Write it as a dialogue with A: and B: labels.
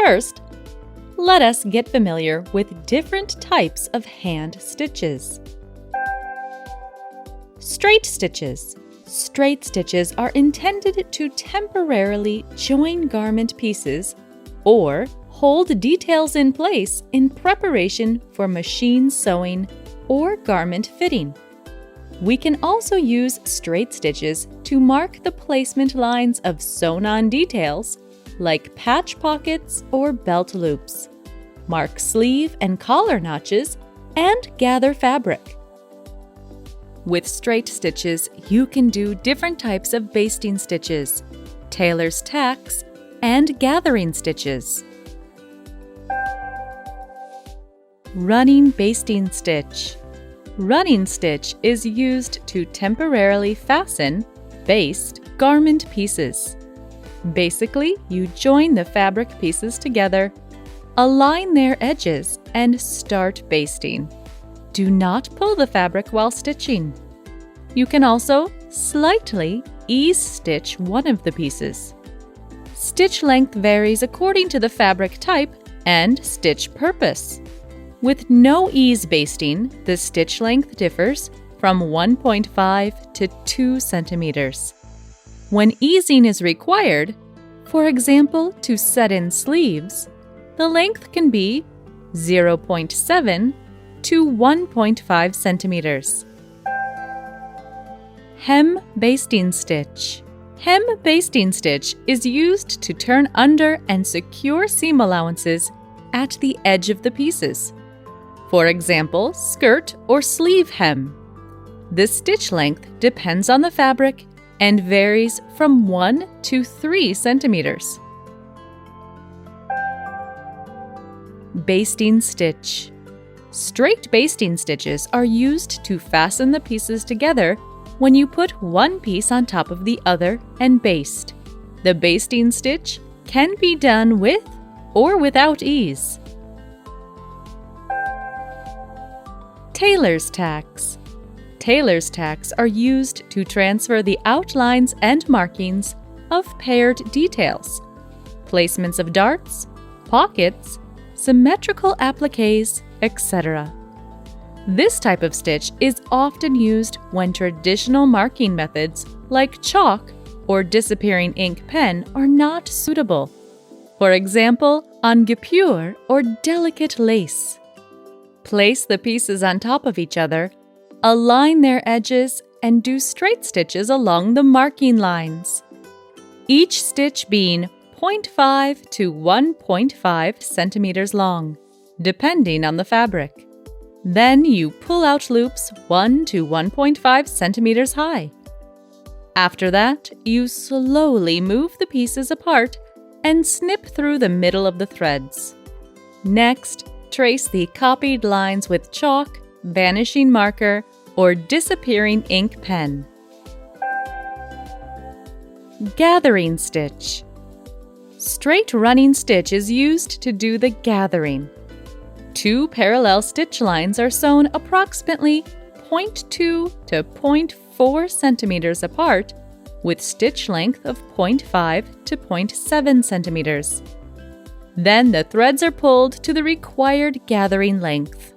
A: First, let us get familiar with different types of hand stitches. Straight stitches. Straight stitches are intended to temporarily join garment pieces or hold details in place in preparation for machine sewing or garment fitting. We can also use straight stitches to mark the placement lines of sewn-on details like patch pockets or belt loops, mark sleeve and collar notches, and gather fabric. With straight stitches, you can do different types of basting stitches, tailor's tacks, and gathering stitches. Running basting stitch. Running stitch is used to temporarily fasten, baste, garment pieces. Basically, you join the fabric pieces together, align their edges, and start basting. Do not pull the fabric while stitching. You can also slightly ease stitch one of the pieces. Stitch length varies according to the fabric type and stitch purpose. With no ease basting, the stitch length differs from 1.5 to 2 centimeters. When easing is required, for example, to set in sleeves, the length can be 0.7 to 1.5 centimeters. Hem basting stitch. Hem basting stitch is used to turn under and secure seam allowances at the edge of the pieces. For example, skirt or sleeve hem. The stitch length depends on the fabric and varies from 1 to 3 centimeters. Basting stitch. Straight basting stitches are used to fasten the pieces together when you put one piece on top of the other and baste. The basting stitch can be done with or without ease. Tailor's tacks. Tailor's tacks are used to transfer the outlines and markings of paired details, placements of darts, pockets, symmetrical appliques, etc. This type of stitch is often used when traditional marking methods like chalk or disappearing ink pen are not suitable. For example, on guipure or delicate lace. Place the pieces on top of each other, align their edges, and do straight stitches along the marking lines. Each stitch being 0.5 to 1.5 centimeters long, depending on the fabric. Then you pull out loops 1 to 1.5 centimeters high. After that, you slowly move the pieces apart and snip through the middle of the threads. Next, trace the copied lines with chalk, vanishing marker, or disappearing ink pen. Gathering stitch. Straight running stitch is used to do the gathering. Two parallel stitch lines are sewn approximately 0.2 to 0.4 centimeters apart with stitch length of 0.5 to 0.7 centimeters. Then the threads are pulled to the required gathering length.